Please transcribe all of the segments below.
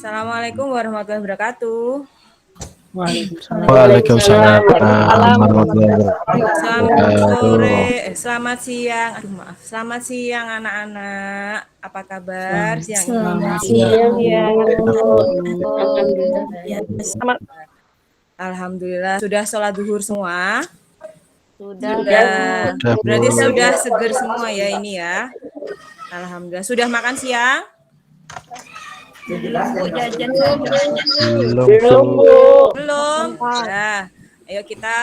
Assalamualaikum warahmatullahi wabarakatuh. Waalaikumsalam warahmatullahi Selamat wabarakatuh. sore, selamat siang. Maaf. Selamat siang anak-anak. Apa kabar siang ini? Selamat siang ya. Alhamdulillah. Alhamdulillah. Sudah sholat duhur semua? Sudah. Berarti Bu. sudah seger semua ya ini ya. Alhamdulillah. Sudah makan siang? Belum Bu, jajan. Belum, Bu. Belum. Ya. Ayo kita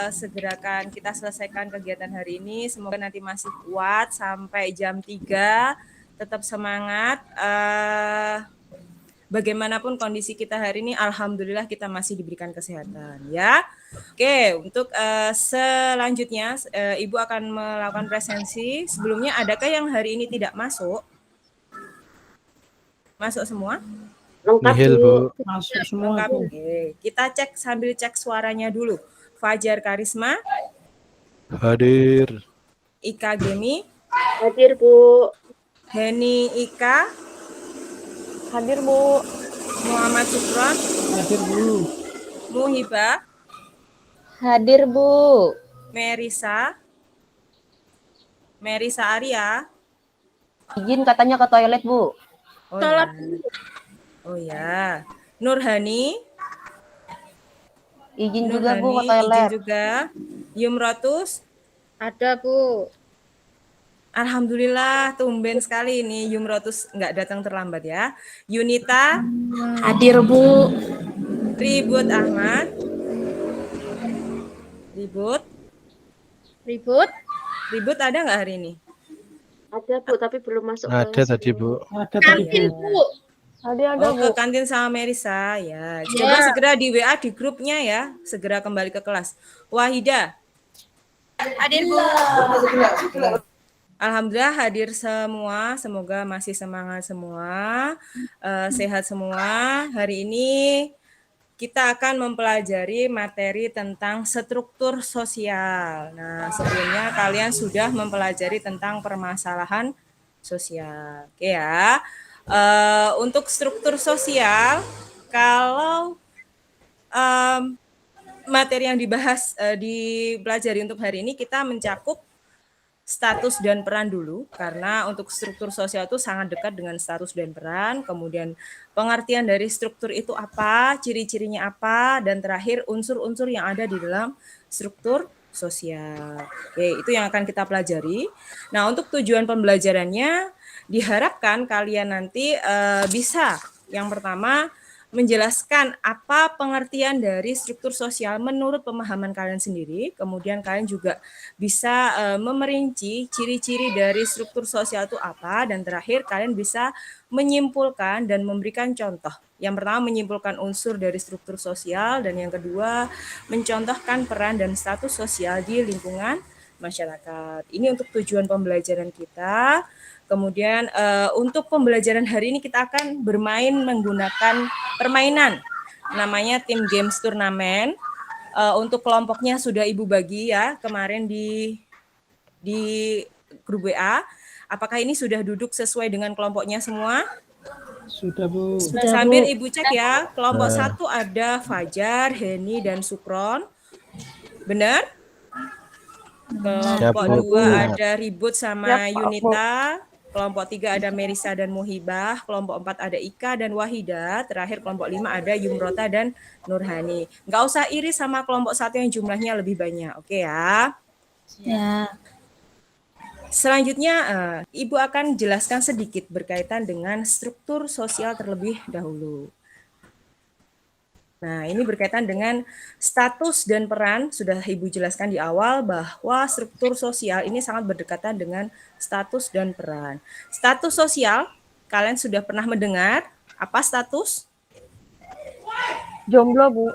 segerakan, kita selesaikan kegiatan hari ini. Semoga nanti masih kuat sampai jam 3. Tetap semangat. Bagaimanapun kondisi kita hari ini, alhamdulillah kita masih diberikan kesehatan ya. Oke, untuk selanjutnya Ibu akan melakukan presensi. Sebelumnya adakah yang hari ini tidak masuk? Masuk semua? Nihil, Bu. Masuk semua. Lengkap. Oke. Kita cek sambil cek suaranya dulu. Fajar Karisma, Hadir. Ika Gemi, Hadir Bu. Heni Ika, Hadir Bu. Muhammad Sukron, Hadir Bu. Muhibah, Hadir Bu. Merisa Arya. Izin katanya ke toilet Bu. Oh ya. Oh ya. Nurhani. Izin juga Bu ke toilet. Izin juga. Yumrotus. Ada Bu. Alhamdulillah, tumben sekali ini Yumrotus nggak datang terlambat ya. Yunita. Hadir Bu. Ribut Ahmad. Ribut ada nggak hari ini? Ada Bu, tapi belum masuk. Ada tadi, Bu. Ada tadi Bu. Ada Oh, ke Bu. kantin sama Merisa ya. Coba segera di WA di grupnya ya. Segera kembali ke kelas. Wahida. Hadir Bu. Alhamdulillah hadir semua. Semoga masih semangat semua. Sehat semua. Hari ini kita akan mempelajari materi tentang struktur sosial. Nah, sebelumnya kalian sudah mempelajari tentang permasalahan sosial. Oke ya. Untuk struktur sosial, kalau materi yang dibahas dipelajari untuk hari ini, kita mencakup status dan peran dulu, karena untuk struktur sosial itu sangat dekat dengan status dan peran, kemudian pengertian dari struktur itu apa, ciri-cirinya apa, dan terakhir unsur-unsur yang ada di dalam struktur sosial. Oke, itu yang akan kita pelajari. Nah, untuk tujuan pembelajarannya, diharapkan kalian nanti bisa yang pertama menjelaskan apa pengertian dari struktur sosial menurut pemahaman kalian sendiri. Kemudian kalian juga bisa memerinci ciri-ciri dari struktur sosial itu apa. Dan terakhir kalian bisa menyimpulkan dan memberikan contoh. Yang pertama menyimpulkan unsur dari struktur sosial. Dan yang kedua mencontohkan peran dan status sosial di lingkungan masyarakat. Ini untuk tujuan pembelajaran kita. Kemudian untuk pembelajaran hari ini kita akan bermain menggunakan permainan namanya Team Games Turnamen. Untuk kelompoknya sudah Ibu bagi ya kemarin di grup WA. Apakah ini sudah duduk sesuai dengan kelompoknya semua? Sudah Bu. Sambil Ibu cek ya. Kelompok 1 ada Fajar, Heni, dan Sukron. Benar? Kelompok 2 ada Ribut sama Yunita. Kelompok 3 ada Merisa dan Muhibah. Kelompok 4 ada Ika dan Wahida. Terakhir kelompok 5 ada Yumrota dan Nurhani. Nggak usah iri sama kelompok 1 yang jumlahnya lebih banyak. Oke ya? Ya. Selanjutnya, Ibu akan jelaskan sedikit berkaitan dengan struktur sosial terlebih dahulu. Nah, ini berkaitan dengan status dan peran. Sudah Ibu jelaskan di awal bahwa struktur sosial ini sangat berdekatan dengan status dan peran. Status sosial, kalian sudah pernah mendengar apa status? Jomblo Bu.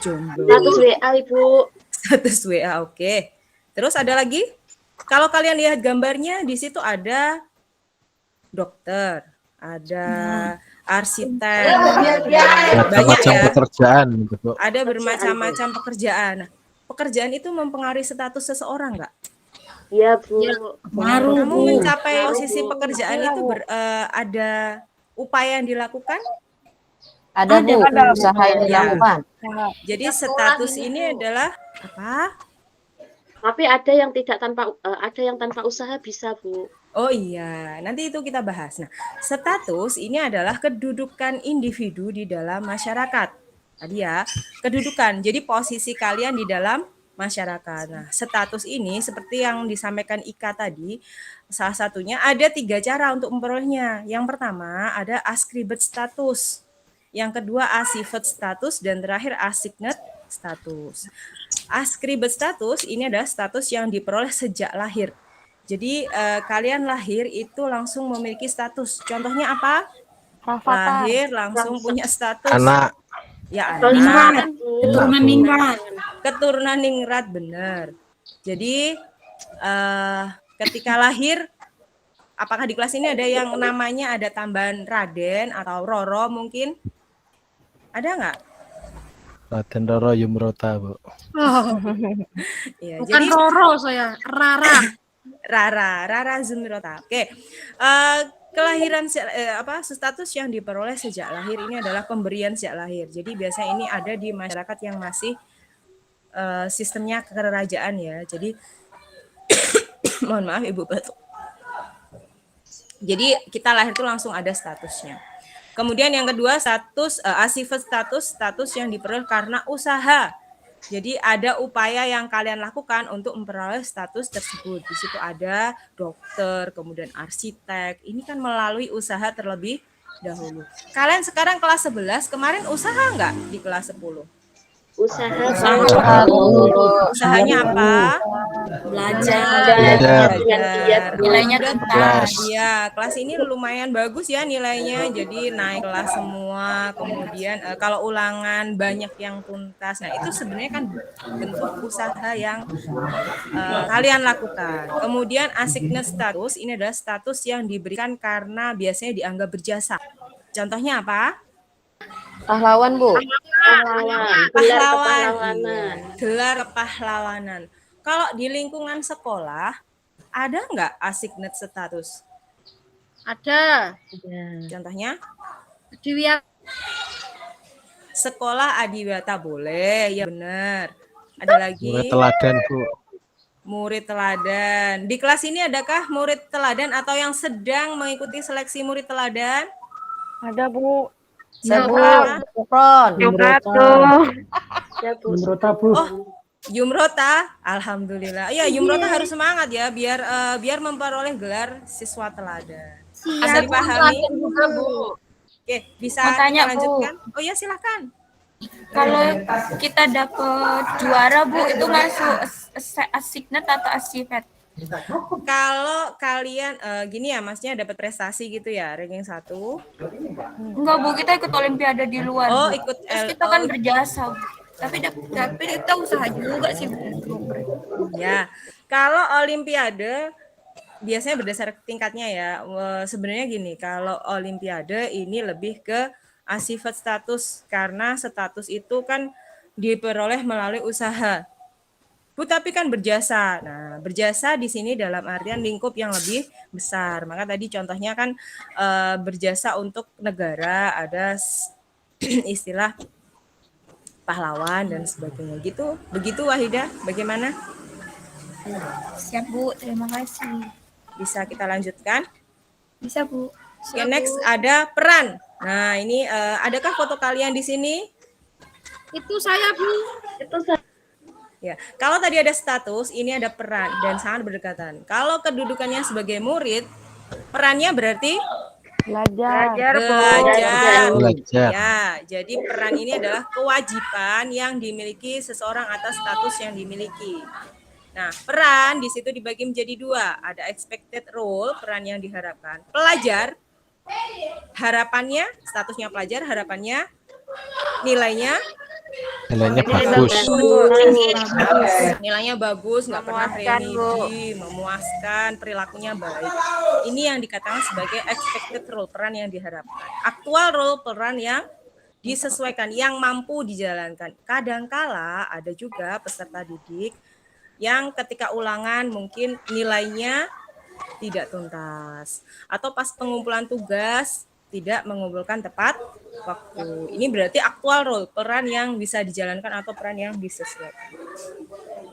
Jomblo. Status WA Ibu. Status WA, oke. Terus ada lagi? Kalau kalian lihat gambarnya, di situ ada dokter, ada arsitek, banyak Macam ya. pekerjaan, Bu. Ada bermacam-macam pekerjaan. Nah, pekerjaan itu mempengaruhi status seseorang nggak? Iya Bu. Kamu mencapai posisi pekerjaan itu ada upaya yang dilakukan? Ada, Bu. Usaha yang Ya. dilakukan. Jadi status ini adalah apa? Tapi ada yang tidak ada yang tanpa usaha bisa, Bu. Oh iya, nanti itu kita bahas. Nah, status ini adalah kedudukan individu di dalam masyarakat. Tadi ya, kedudukan. Jadi posisi kalian di dalam masyarakat. Nah, status ini seperti yang disampaikan Ika tadi, salah satunya ada 3 cara untuk memperolehnya. Yang pertama ada ascribed status. Yang kedua ascived status dan terakhir assigned status. Ascribed status ini adalah status yang diperoleh sejak lahir. Jadi kalian lahir itu langsung memiliki status. Contohnya apa? Lahir langsung punya status. Anak. Ya, Ningrat. anak. Keturunan ningrat. Keturunan ningrat, benar. Jadi ketika lahir, apakah di kelas ini ada yang namanya ada tambahan Raden atau Roro mungkin? Ada nggak? Raden Roro Yumrota, Bu. Ya, Bukan jadi Roro saya, Rara. Rara Zumrota. Oke. Kelahiran status yang diperoleh sejak lahir ini adalah pemberian sejak lahir. Jadi biasanya ini ada di masyarakat yang masih sistemnya kerajaan ya. Jadi mohon maaf Ibu batuk. Jadi kita lahir itu langsung ada statusnya. Kemudian yang kedua status ascived status yang diperoleh karena usaha. Jadi ada upaya yang kalian lakukan untuk memperoleh status tersebut. Di situ ada dokter, kemudian arsitek. Ini kan melalui usaha terlebih dahulu. Kalian sekarang kelas 11, kemarin usaha nggak di kelas 10? Usaha. Usahanya apa? Belajar. Nilainya tuntas. Iya, kelas ini lumayan bagus ya nilainya. Jadi naik kelas semua. Kemudian kalau ulangan banyak yang tuntas. Nah, itu sebenarnya kan bentuk usaha yang kalian lakukan. Kemudian assigned status ini adalah status yang diberikan karena biasanya dianggap berjasa. Contohnya apa? Pahlawan, Bu. Gelar kepahlawanan. Kalau di lingkungan sekolah ada nggak assigned status? Ada. Contohnya? Adiwiyata. Sekolah adiwiyata boleh, ya benar. Ada lagi? Murid teladan, Bu. Murid teladan. Di kelas ini adakah murid teladan atau yang sedang mengikuti seleksi murid teladan? Ada, Bu. Siapa? Yumrota, Bu. Oh, Yumrota. Alhamdulillah. Ya, Yumrota harus semangat ya biar memperoleh gelar siswa teladan. Bisa dipahami? Juga, Bu. Oke, bisa Mau tanya, kita lanjutkan? Oh ya, silakan. Kalau kita dapat juara, Bu, itu masuk assigned atau achieved? Kalau kalian gini ya, maksudnya dapat prestasi gitu ya, ranking 1. Enggak, Bu, kita ikut olimpiade di luar. Oh, Bu. ikut Terus kita kan berjasa, Bu. Tapi kita usaha juga sih, Bu. Ya, kalau olimpiade biasanya berdasar tingkatnya ya. Sebenarnya gini, kalau olimpiade ini lebih ke achieved status karena status itu kan diperoleh melalui usaha. Bu, tapi kan berjasa. Nah, berjasa di sini dalam artian lingkup yang lebih besar. Maka tadi contohnya kan berjasa untuk negara, ada istilah pahlawan dan sebagainya gitu. Begitu Wahida, bagaimana? Siap, Bu. Terima kasih. Bisa kita lanjutkan? Bisa, Bu. Oke, next ada peran. Nah, ini adakah foto kalian di sini? Itu saya, Bu. Ya, kalau tadi ada status, ini ada peran dan sangat berdekatan. Kalau kedudukannya sebagai murid, perannya berarti belajar. Ya, jadi peran ini adalah kewajiban yang dimiliki seseorang atas status yang dimiliki. Nah, peran di situ dibagi menjadi 2. Ada expected role, peran yang diharapkan. Pelajar, harapannya, statusnya pelajar, harapannya, nilainya bagus. Nilainya bagus, nggak pernah remedi, memuaskan, perilakunya baik. Ini yang dikatakan sebagai expected role, peran yang diharapkan. Aktual role, peran yang disesuaikan, yang mampu dijalankan. Kadangkala ada juga peserta didik yang ketika ulangan mungkin nilainya tidak tuntas. Atau pas pengumpulan tugas tidak mengumpulkan tepat waktu. Ini berarti aktual role, peran yang bisa dijalankan atau peran yang disesuaikan.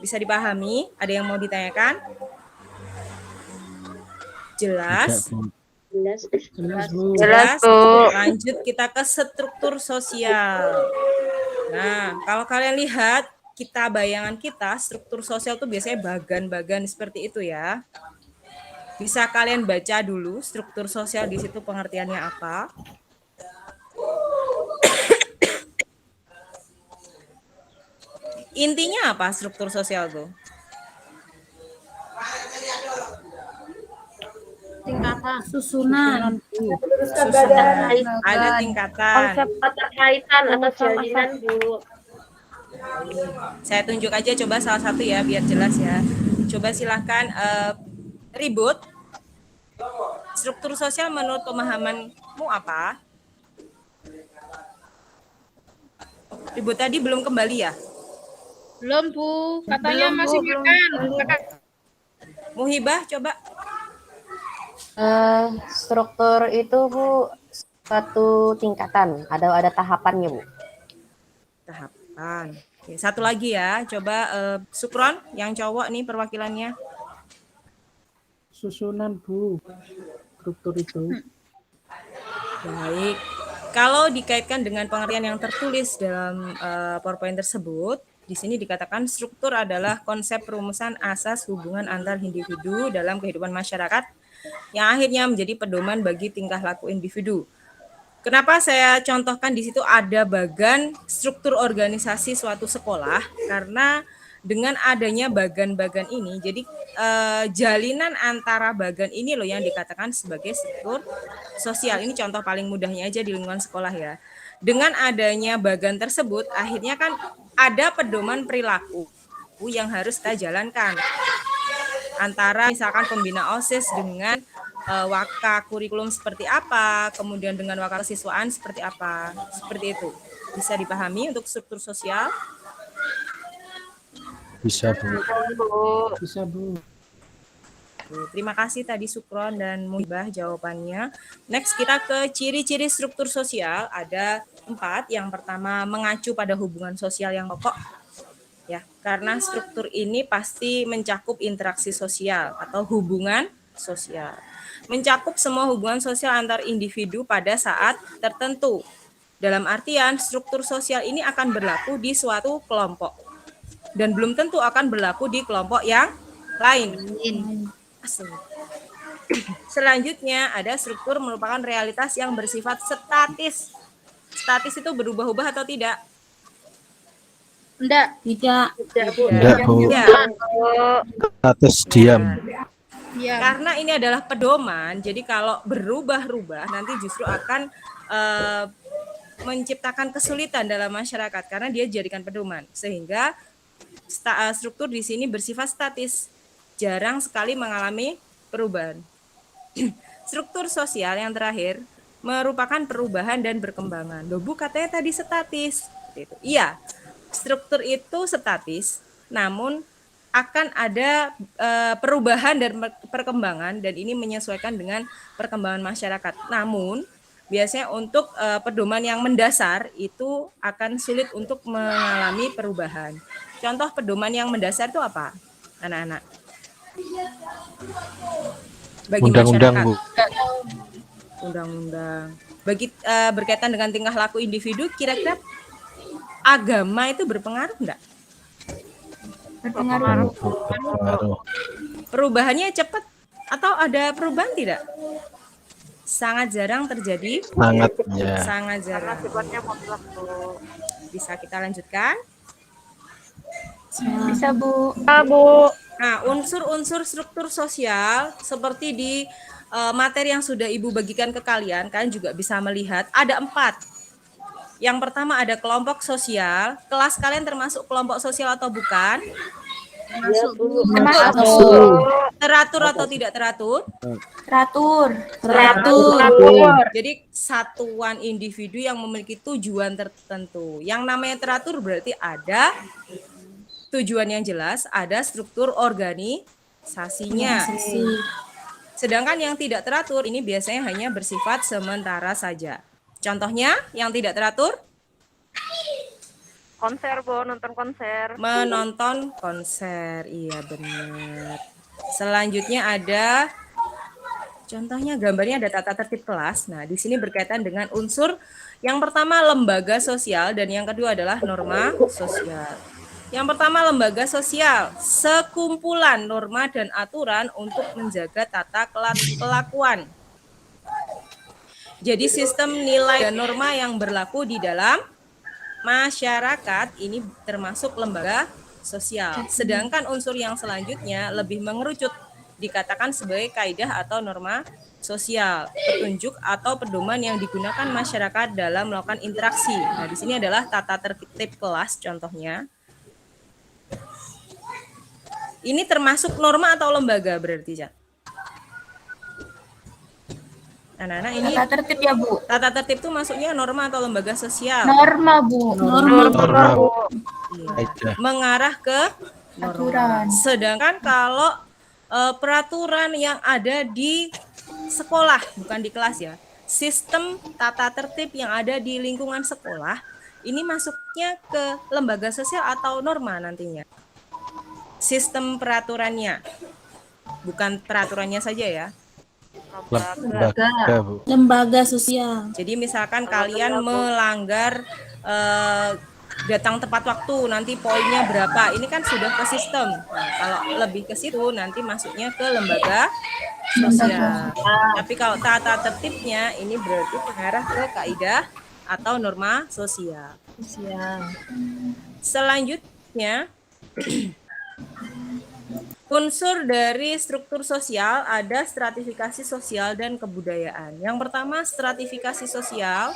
Bisa dipahami? Ada yang mau ditanyakan? Jelas? Tidak, Bu. Jelas. Jelas, Bu. Lanjut kita ke struktur sosial. Nah, kalau kalian lihat, bayangan kita, struktur sosial itu biasanya bagan-bagan seperti itu ya. Bisa kalian baca dulu struktur sosial di situ pengertiannya apa. Intinya apa struktur sosial tuh? Tingkatan. Susunan. Ada tingkatan. Keterkaitan atau jalinan, Bu. Saya tunjuk aja coba salah satu ya biar jelas ya. Coba silahkan ribut. Struktur sosial menurut pemahamanmu apa? Ribut tadi belum kembali ya? Belum, Bu. Katanya masih makan. Muhibah coba. Struktur itu, Bu, satu tingkatan. Ada tahapannya, Bu. Tahapan. Oke, satu lagi ya. Coba Sukron yang cowok nih perwakilannya. Susunan, Bu. Struktur itu. Baik. Kalau dikaitkan dengan pengertian yang tertulis dalam PowerPoint tersebut, di sini dikatakan struktur adalah konsep perumusan asas hubungan antar individu dalam kehidupan masyarakat yang akhirnya menjadi pedoman bagi tingkah laku individu. Kenapa saya contohkan di situ ada bagan struktur organisasi suatu sekolah? Karena dengan adanya bagan-bagan ini, jadi jalinan antara bagan ini loh yang dikatakan sebagai struktur sosial. Ini contoh paling mudahnya aja di lingkungan sekolah ya. Dengan adanya bagan tersebut, akhirnya kan ada pedoman perilaku yang harus kita jalankan. Antara misalkan pembina OSIS dengan waka kurikulum seperti apa, kemudian dengan waka kesiswaan seperti apa, seperti itu. Bisa dipahami untuk struktur sosial? Bisa, Bu. Bisa, Bu. Terima kasih tadi Sukron dan Muhibah jawabannya. Next kita ke ciri-ciri struktur sosial. Ada 4. Yang pertama mengacu pada hubungan sosial yang pokok. Ya, karena struktur ini pasti mencakup interaksi sosial atau hubungan sosial. Mencakup semua hubungan sosial antar individu pada saat tertentu. Dalam artian struktur sosial ini akan berlaku di suatu kelompok dan belum tentu akan berlaku di kelompok yang lain. Selanjutnya ada struktur merupakan realitas yang bersifat statis. Statis itu berubah-ubah atau tidak? Enggak. Tidak. Tidak, Bu. Ya. Status diam. Iya. Karena ini adalah pedoman, jadi kalau berubah-ubah nanti justru akan menciptakan kesulitan dalam masyarakat karena dia dijadikan pedoman. Sehingga struktur di sini bersifat statis, jarang sekali mengalami perubahan. Struktur sosial yang terakhir merupakan perubahan dan perkembangan. Loh, Bu, katanya tadi statis. Itu. Iya, struktur itu statis, namun akan ada perubahan dan perkembangan dan ini menyesuaikan dengan perkembangan masyarakat. Namun biasanya untuk pedoman yang mendasar itu akan sulit untuk mengalami perubahan. Contoh pedoman yang mendasar itu apa, anak-anak? Bagi Undang-undang, masyarakat. Bu. Undang-undang. Bagi berkaitan dengan tingkah laku individu, kira-kira agama itu berpengaruh enggak? Berpengaruh. Berpengaruh. Perubahannya cepat atau ada perubahan tidak? Sangat jarang terjadi. Sangat, ya. Sangat jarang. Bisa kita lanjutkan? Bisa, Bu. Nah, unsur-unsur struktur sosial seperti di materi yang sudah Ibu bagikan ke kalian juga bisa melihat ada 4. Yang pertama ada kelompok sosial. Kelas kalian termasuk kelompok sosial atau bukan? Teratur atau tidak teratur? Teratur. Jadi satuan individu yang memiliki tujuan tertentu. Yang namanya teratur berarti ada tujuan yang jelas, ada struktur organisasinya. Sedangkan yang tidak teratur ini biasanya hanya bersifat sementara saja. Contohnya yang tidak teratur? Konser, Bu, nonton konser. Menonton konser, iya benar. Selanjutnya ada contohnya, gambarnya ada tata tertib kelas. Nah, di sini berkaitan dengan unsur yang pertama lembaga sosial dan yang kedua adalah norma sosial. Yang pertama lembaga sosial, sekumpulan norma dan aturan untuk menjaga tata kelakuan. Jadi sistem nilai dan norma yang berlaku di dalam masyarakat ini termasuk lembaga sosial. Sedangkan unsur yang selanjutnya lebih mengerucut, dikatakan sebagai kaidah atau norma sosial, petunjuk atau pedoman yang digunakan masyarakat dalam melakukan interaksi. Nah, di sini adalah tata tertib kelas contohnya. Ini termasuk norma atau lembaga berarti, Cak? Anak-anak ini Tata tertib ya, Bu. tata tertib itu masuknya norma atau lembaga sosial? Norma, Bu. Norma, Iya. kaidah. Mengarah ke norma. Aturan. Sedangkan kalau peraturan yang ada di sekolah, bukan di kelas ya, sistem tata tertib yang ada di lingkungan sekolah, ini masuknya ke lembaga sosial atau norma nantinya? Sistem peraturannya, bukan peraturannya saja ya. Lembaga, Bu. Lembaga sosial. Jadi misalkan kalian melanggar datang tepat waktu, nanti poinnya berapa? Ini kan sudah ke sistem. Nah, kalau lebih ke situ nanti masuknya ke lembaga sosial. Tapi kalau tata tertibnya ini berarti mengarah ke kaidah atau norma sosial. Selanjutnya unsur dari struktur sosial ada stratifikasi sosial dan kebudayaan. Yang pertama stratifikasi sosial.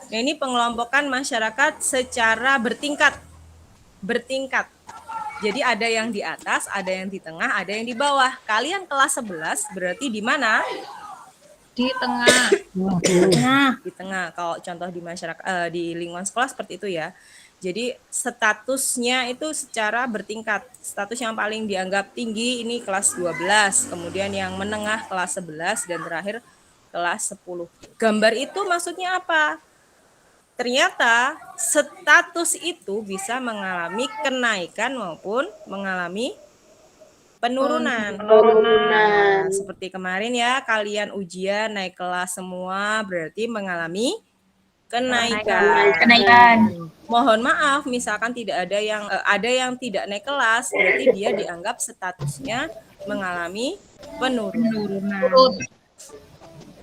Nah, ini pengelompokan masyarakat secara bertingkat. Bertingkat. Jadi ada yang di atas, ada yang di tengah, ada yang di bawah. Kalian kelas 11 berarti di mana? Di tengah. Di tengah. Kalau contoh di masyarakat di lingkungan sekolah seperti itu ya. Jadi statusnya itu secara bertingkat. Status yang paling dianggap tinggi ini kelas 12, kemudian yang menengah kelas 11 dan terakhir kelas 10. Gambar itu maksudnya apa? Ternyata status itu bisa mengalami kenaikan maupun mengalami penurunan. Nah, seperti kemarin ya, kalian ujian naik kelas semua berarti mengalami kenaikan. Mohon maaf, misalkan tidak ada yang tidak naik kelas, berarti dia dianggap statusnya mengalami penurunan.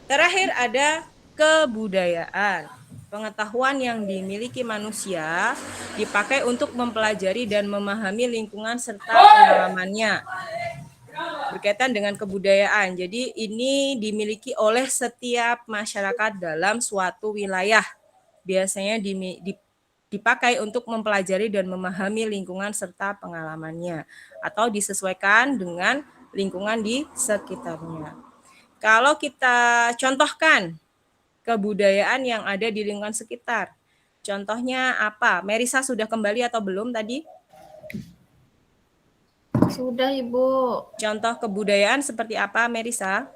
Terakhir ada kebudayaan. Pengetahuan yang dimiliki manusia dipakai untuk mempelajari dan memahami lingkungan serta pengalamannya. Berkaitan dengan kebudayaan. Jadi ini dimiliki oleh setiap masyarakat dalam suatu wilayah. Biasanya dipakai untuk mempelajari dan memahami lingkungan serta pengalamannya atau disesuaikan dengan lingkungan di sekitarnya. Kalau kita contohkan kebudayaan yang ada di lingkungan sekitar. Contohnya apa? Merisa sudah kembali atau belum tadi? Sudah, Ibu. Contoh kebudayaan seperti apa, Merisa?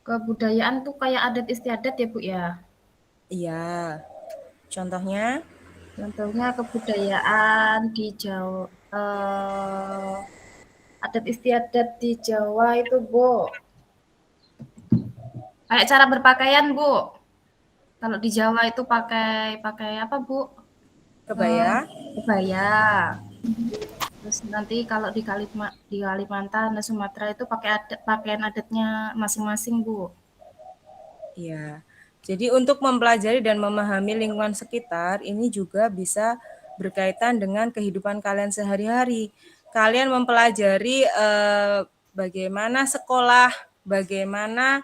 Kebudayaan tuh kayak adat istiadat ya, Bu ya. Iya. Contohnya? Contohnya kebudayaan di Jawa, adat istiadat di Jawa itu, Bu. Kayak cara berpakaian, Bu. Kalau di Jawa itu pakai apa, Bu? Kebaya? Kebaya. Terus nanti kalau di Kalimantan dan Sumatera itu pakai pakaian adatnya masing-masing, Bu. Iya. Jadi untuk mempelajari dan memahami lingkungan sekitar ini juga bisa berkaitan dengan kehidupan kalian sehari-hari. Kalian mempelajari bagaimana sekolah, bagaimana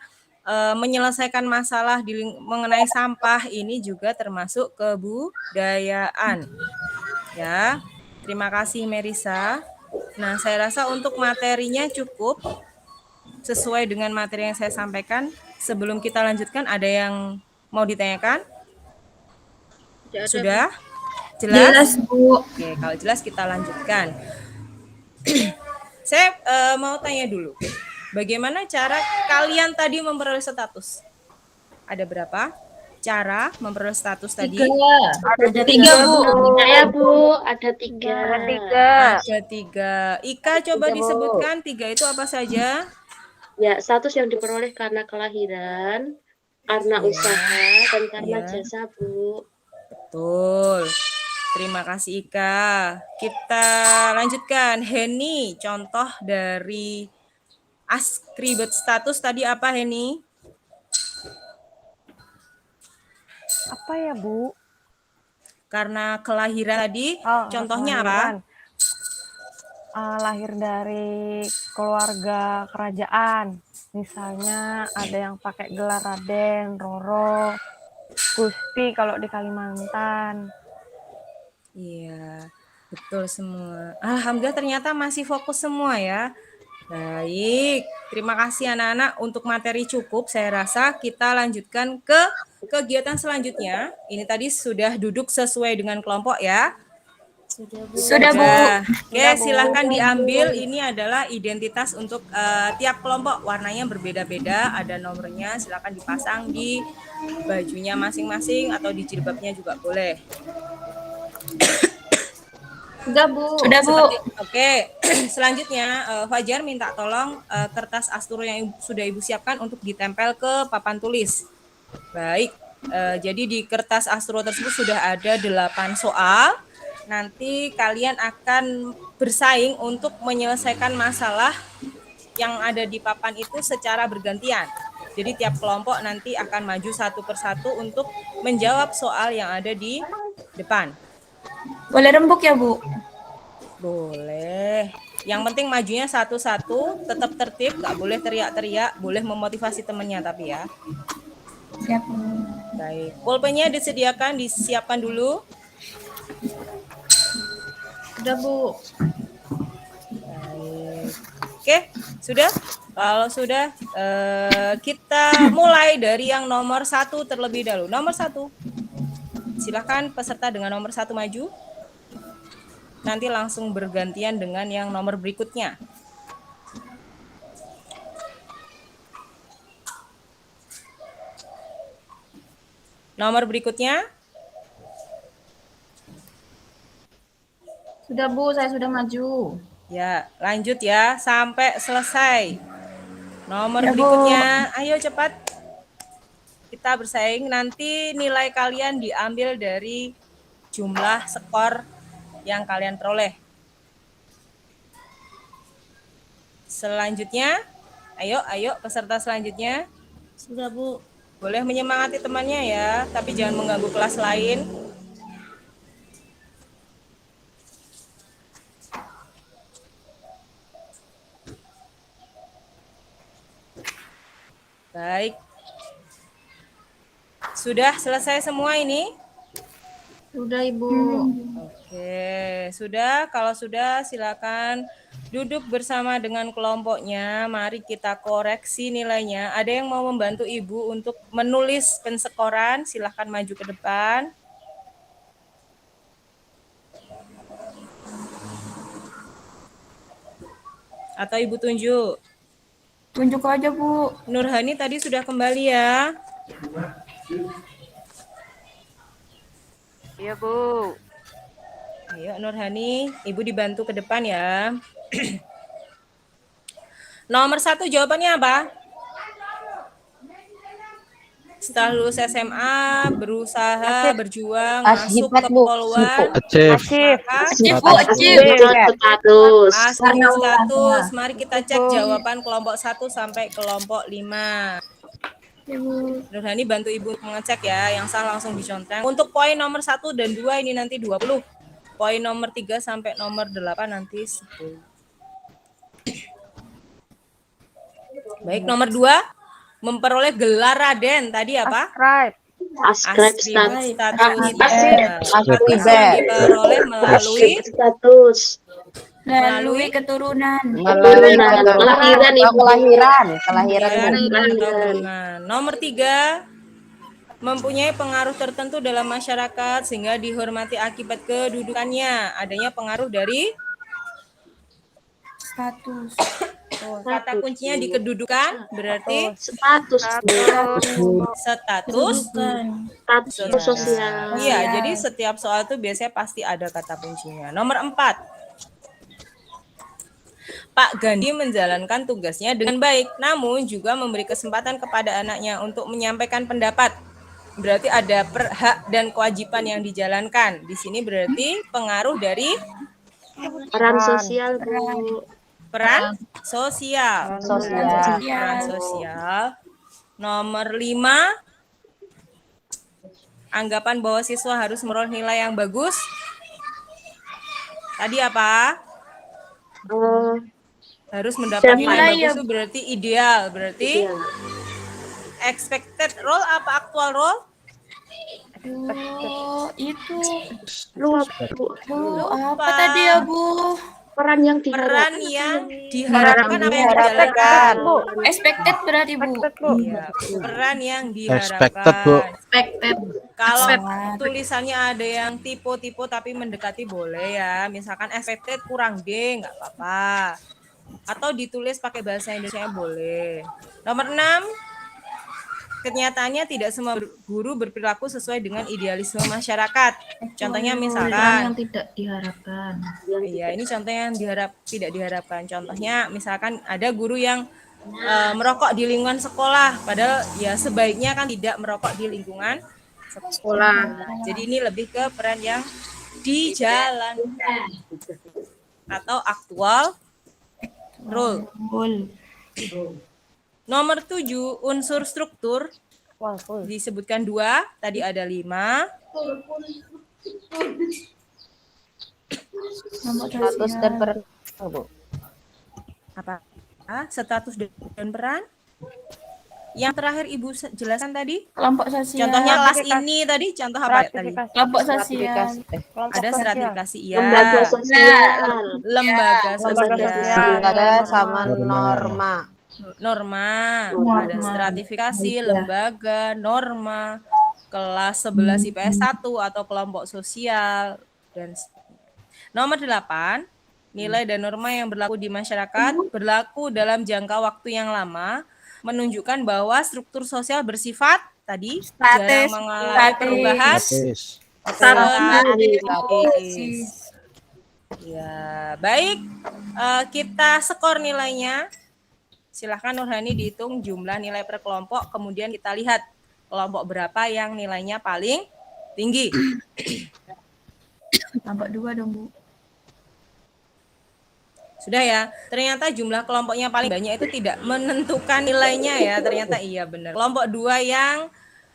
menyelesaikan masalah mengenai sampah, ini juga termasuk kebudayaan. Ya. Terima kasih Merisa. Nah, saya rasa untuk materinya cukup sesuai dengan materi yang saya sampaikan. Sebelum kita lanjutkan, ada yang mau ditanyakan? Sudah? Jelas? Bu. Oke, kalau jelas kita lanjutkan. Saya mau tanya dulu. Bagaimana cara kalian tadi memperoleh status? Ada berapa cara memperoleh status tadi? Ada Tiga, Bu. Saya Bu, ada 3. Ada 3. Ika coba 3, Bu. disebutkan 3 itu apa saja? Ya, status yang diperoleh karena kelahiran, karena Iya. usaha, dan karena Iya. jasa, Bu. Betul. Terima kasih Ika. Kita lanjutkan. Heni, contoh dari askribet status tadi apa Heni? Apa ya, Bu? Karena kelahiran tadi, Oh, contohnya kelahiran. apa? Lahir dari keluarga kerajaan. Misalnya ada yang pakai gelar Raden, Roro, Gusti kalau di Kalimantan. Iya, betul semua. Alhamdulillah ternyata masih fokus semua ya. Baik, terima kasih anak-anak untuk materi cukup. Saya rasa kita lanjutkan ke kegiatan selanjutnya. Ini tadi sudah duduk sesuai dengan kelompok ya. Sudah, Bu. Oke, silahkan diambil. Ini adalah identitas untuk tiap kelompok. Warnanya berbeda-beda, ada nomornya. Silahkan dipasang di bajunya masing-masing atau di jilbabnya juga boleh. Sudah, Bu. Sudah, Bu. Oke, selanjutnya Fajar minta tolong kertas astro yang sudah Ibu siapkan untuk ditempel ke papan tulis. Baik, jadi di kertas astro tersebut sudah ada 8 soal. Nanti kalian akan bersaing untuk menyelesaikan masalah yang ada di papan itu secara bergantian. Jadi tiap kelompok nanti akan maju satu persatu untuk menjawab soal yang ada di depan. Boleh rembuk ya, Bu? Boleh. Yang penting majunya satu-satu, tetap tertib, nggak boleh teriak-teriak, boleh memotivasi temannya tapi ya. Siap, Bu. Baik. Pulpennya disediakan, disiapkan dulu. Sudah, Bu. Baik. Oke, sudah? Kalau sudah, kita mulai dari yang nomor 1 terlebih dahulu. Nomor 1. Silakan peserta dengan nomor 1 maju. Nanti langsung bergantian dengan yang nomor berikutnya. Nomor berikutnya. Sudah, Bu, saya sudah maju. Ya, lanjut ya sampai selesai. Nomor Ya, Bu. berikutnya, ayo cepat. Kita bersaing, nanti nilai kalian diambil dari jumlah skor yang kalian peroleh. Selanjutnya, ayo peserta selanjutnya. Sudah, Bu. Boleh menyemangati temannya ya, tapi jangan mengganggu kelas lain. Baik. Sudah selesai semua ini? Sudah, Ibu. Oke, sudah. Kalau sudah, silakan duduk bersama dengan kelompoknya. Mari kita koreksi nilainya. Ada yang mau membantu Ibu untuk menulis pensekoran? Silakan maju ke depan. Atau Ibu tunjuk? Tunjuk aja, Bu. Nurhani tadi sudah kembali ya. Iya, Bu. Ayo Nurhani, Ibu dibantu ke depan ya. Nomor 1 jawabannya apa? Setelah lulus SMA, berusaha, berjuang, masuk ke Bu. poluan, Achieve. Achieve, Bu, achieve. Status. status. Mari kita cek jawaban kelompok 1 sampai kelompok 5. Nurhani bantu Ibu mengecek ya, yang salah langsung dicontek. Untuk poin nomor 1 dan 2 ini nanti 20. Poin nomor 3 sampai nomor 8 nanti 10. Baik, nomor 2 memperoleh gelar Raden tadi apa? Ascribe Askribet status. status yang diperoleh melalui Melalui keturunan. Kelahiran, Ibu. Kelahiran. keturunan. Nomor 3 mempunyai pengaruh tertentu dalam masyarakat sehingga dihormati akibat kedudukannya. Adanya pengaruh dari Status. Kata kuncinya di kedudukan, berarti Status, Bu. status. Status sosial. Iya, jadi setiap soal tuh biasanya pasti ada kata kuncinya. Nomor 4. Pak Gandhi menjalankan tugasnya dengan baik, namun juga memberi kesempatan kepada anaknya untuk menyampaikan pendapat. Berarti ada hak dan kewajiban yang dijalankan. Di sini berarti pengaruh dari Peran sosial, Bu. peran sosial. Sosial. Peran sosial. Nomor 5. Anggapan bahwa siswa harus meroleh nilai yang bagus. Tadi apa? Harus mendapat nilai Nilai bagus ya. itu berarti ideal. Berarti Iya. expected role apa actual role? Oh, itu. Luap, Bu. Apa tadi ya, Bu? Peran yang Peran diharapkan. yang diharapkan apa yang Diharapkan. dijalankan? Expected berarti, Bu. Iya, peran yang Expected, Bu. diharapkan. Expected. Kalau tulisannya ada yang tipe-tipe tapi mendekati boleh ya. Misalkan expected kurang D, nggak apa-apa. Atau ditulis pakai bahasa Indonesia boleh. Nomor 6. Kenyataannya tidak semua guru berperilaku sesuai dengan idealisme masyarakat. Contohnya Peran misalkan, yang tidak diharapkan. iya ini contohnya yang tidak diharapkan. Contohnya misalkan ada guru yang merokok di lingkungan sekolah, padahal ya sebaiknya kan tidak merokok di lingkungan sekolah. Jadi ini lebih ke peran yang dijalankan atau aktual role. Nomor 7, unsur struktur Wah, full. disebutkan 2, tadi ada 5. Status dan peran, Bu. Apa? Status dan peran. Yang terakhir Ibu jelaskan tadi. Kelompok sosial. Contohnya kelas ini tadi, contoh apa ya tadi? Stratifikasi. Kelompok sosial. Stratifikasi. Kelompok Ada sosial. stratifikasi, ya. Lembaga sosial. Lembaga Lembaga sosial. sosial. Ada sama norma. Norma. Ada stratifikasi, lembaga, norma, kelas 11 IPS 1 atau kelompok sosial. Dan nomor 8, nilai dan norma yang berlaku di masyarakat berlaku dalam jangka waktu yang lama, menunjukkan bahwa struktur sosial bersifat tadi Statis. jarang mengalami perubahan. Statis. Statis. Ya, baik. Kita skor nilainya. Silahkan Nurhani dihitung jumlah nilai per kelompok, kemudian kita lihat kelompok berapa yang nilainya paling tinggi. Tambah 2 dong, Bu. Sudah ya, ternyata jumlah kelompoknya paling banyak itu tidak menentukan nilainya ya, ternyata iya benar. Kelompok 2 yang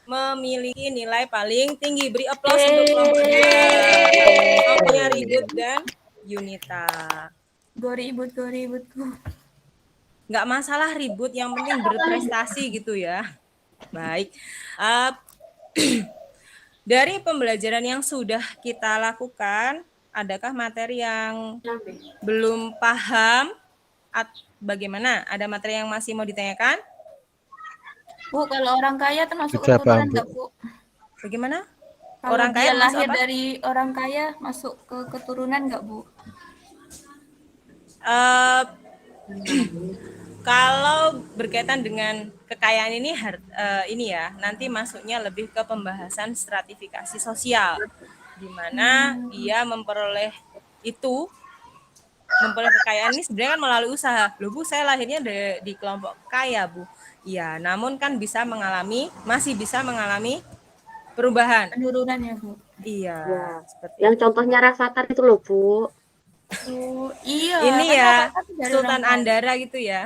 memiliki nilai paling tinggi. Beri aplaus untuk kelompok 2. Kelompoknya Ribut dan Yunita. Go ribut. Nggak masalah ribut, yang penting berprestasi gitu ya. Baik. Dari pembelajaran yang sudah kita lakukan, adakah materi yang belum paham? Bagaimana? Ada materi yang masih mau ditanyakan? Bu, kalau orang kaya termasuk Sudah keturunan paham, Bu. nggak, Bu? Bagaimana? Kalau Orang dia kaya masuk lahir apa? dari orang kaya masuk ke keturunan nggak, Bu? Kalau berkaitan dengan kekayaan ini ya, nanti masuknya lebih ke pembahasan stratifikasi sosial, di mana dia memperoleh kekayaan ini sebenarnya kan melalui usaha. Loh Bu, saya lahirnya di kelompok kaya Bu. Iya, namun kan masih bisa mengalami perubahan. Penurunan ya, Bu. Iya, Ya. seperti Yang contohnya Rafathar itu loh, Bu. Oh, iya. ini kan ya, Bapak kan dari Sultan orang kaya. Andara gitu ya.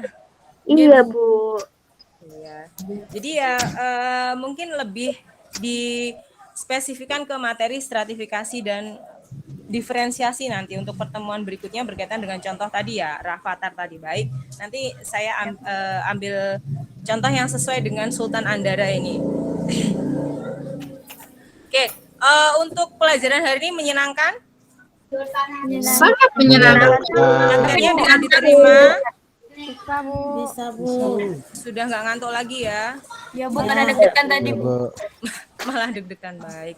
Iya, Bu. Iya. Jadi ya mungkin lebih dispesifikan ke materi stratifikasi dan diferensiasi nanti untuk pertemuan berikutnya berkaitan dengan contoh tadi ya, Rafathar tadi. Baik, nanti saya ambil contoh yang sesuai dengan Sultan Andara ini. Oke, untuk pelajaran hari ini menyenangkan? Sangat menyenangkan. Materinya bisa diterima? Bisa, Bu. Bisa, Bu. Sudah nggak ngantuk lagi ya? Ya, Bu, karena deg-degan tadi, Bu. Bu. Malah deg-degan. Baik.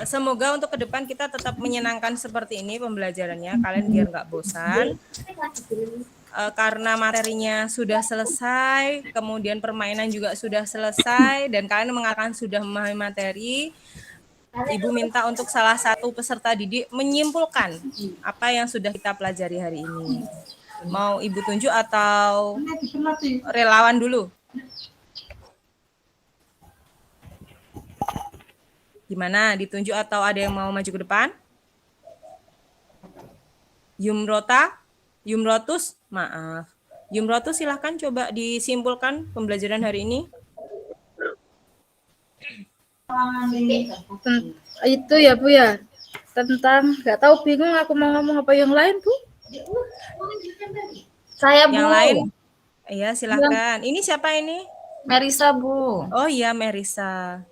Semoga untuk ke depan kita tetap menyenangkan seperti ini pembelajarannya, kalian biar nggak bosan. Karena materinya sudah selesai, kemudian permainan juga sudah selesai, dan kalian mengatakan sudah memahami materi, Ibu minta untuk salah satu peserta didik menyimpulkan apa yang sudah kita pelajari hari ini. Mau Ibu tunjuk atau relawan dulu? Gimana, ditunjuk atau ada yang mau maju ke depan? Yumrotus, maaf. Yumrotus silahkan coba disimpulkan pembelajaran hari ini. Itu ya Bu ya, tentang nggak tahu, bingung aku mau ngomong apa yang lain Bu. Saya Bu. Yang lain? Iya, silahkan. Ini siapa ini? Merisa Bu. Oh iya, Merisa.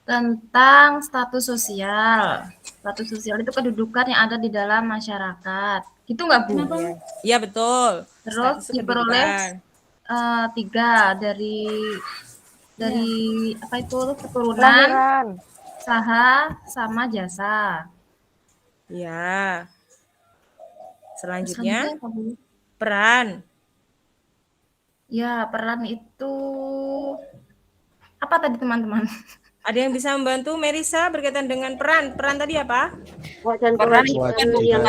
Tentang status sosial. Status sosial itu kedudukan yang ada di dalam masyarakat. Gitu nggak Bu? Iya, betul. Terus Status diperoleh kedudukan. 3 dari apa itu keturunan, Kelahiran. usaha, sama jasa. Ya. Selanjutnya, Selanjutnya apa, Bu? peran. Ya, peran itu apa tadi teman-teman? Ada yang bisa membantu Merisa berkaitan dengan peran? Peran tadi apa? Hak dan Peran kewajiban kewajiban. yang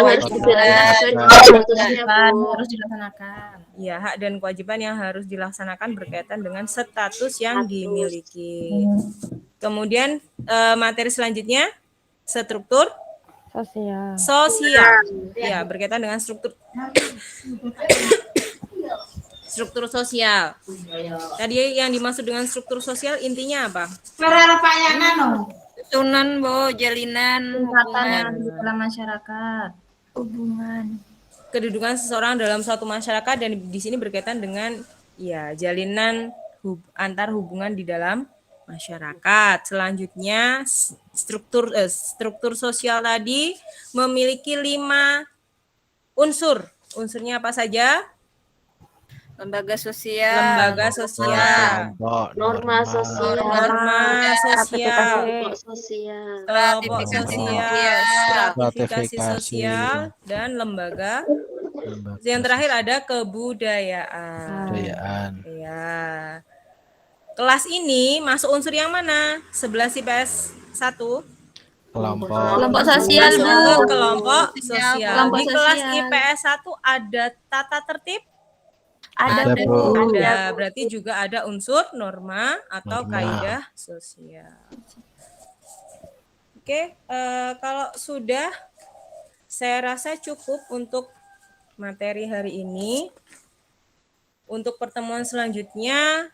harus dijalankan Kewajiban. statusnya, Bu. Harus dilaksanakan. Ya, hak dan kewajiban yang harus dilaksanakan berkaitan dengan status yang Status. dimiliki. Kemudian materi selanjutnya, struktur Sosial. sosial. Ya, berkaitan dengan struktur sosial. Tadi yang dimaksud dengan struktur sosial intinya apa? Susunan, Bu, jalinan, Tingkatan yang hubungan, ada di dalam masyarakat. hubungan. Kedudukan seseorang dalam suatu masyarakat, dan di sini berkaitan dengan ya jalinan antar hubungan di dalam masyarakat. Selanjutnya struktur sosial tadi memiliki 5 unsur. Unsurnya apa saja? Lembaga sosial. Lembaga sosial, Kelompok, Norma sosial, norma sosial, kelompok sosial, kelompok Stratifikasi sosial, stratifikasi Stratifikasi. sosial, dan lembaga. lembaga Yang terakhir ada kebudayaan. kebudayaan. Ya. Kelas ini masuk unsur yang mana? 11 IPS 1. Kelompok. Kelompok sosial, Masuk Bu. ke kelompok sosial. Kelompok Di kelas sosial. IPS 1 ada tata tertib? Ada, Ada, Bu. Bu. Ada. Berarti juga ada unsur norma atau Norma. kaidah sosial. Oke, kalau sudah, saya rasa cukup untuk materi hari ini. Untuk pertemuan selanjutnya,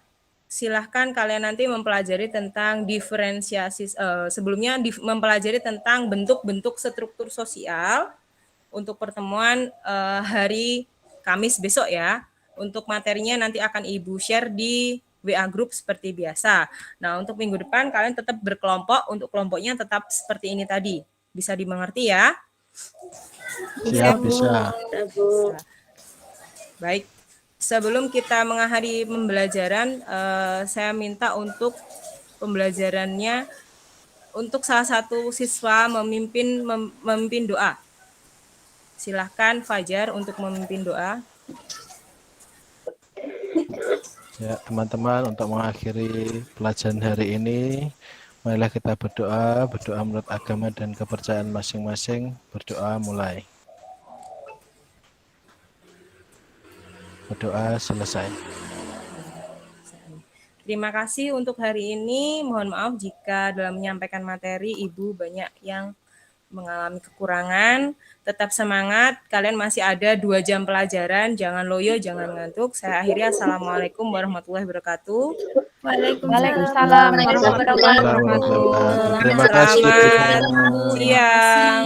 silahkan kalian nanti mempelajari tentang diferensiasi. Sebelumnya mempelajari tentang bentuk-bentuk struktur sosial. Untuk pertemuan hari Kamis besok ya. Untuk materinya nanti akan Ibu share di WA group seperti biasa. Nah, untuk minggu depan kalian tetap berkelompok. Untuk kelompoknya tetap seperti ini tadi. Bisa dimengerti ya? Siap, bisa. ya, Bu. Baik. Sebelum kita mengakhiri pembelajaran, saya minta untuk pembelajarannya untuk salah satu siswa memimpin doa. Silahkan Fajar untuk memimpin doa. Ya, teman-teman, untuk mengakhiri pelajaran hari ini, marilah kita berdoa menurut agama dan kepercayaan masing-masing. Berdoa mulai. Berdoa selesai. Terima kasih untuk hari ini. Mohon maaf jika dalam menyampaikan materi Ibu banyak yang mengalami kekurangan. Tetap semangat, kalian masih ada 2 jam pelajaran. Jangan loyo, jangan ngantuk. Saya akhiri, assalamualaikum warahmatullahi wabarakatuh. Waalaikumsalam warahmatullahi wabarakatuh. Terima kasih. Selamat siang.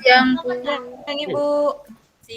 Yang Bu. Ibu.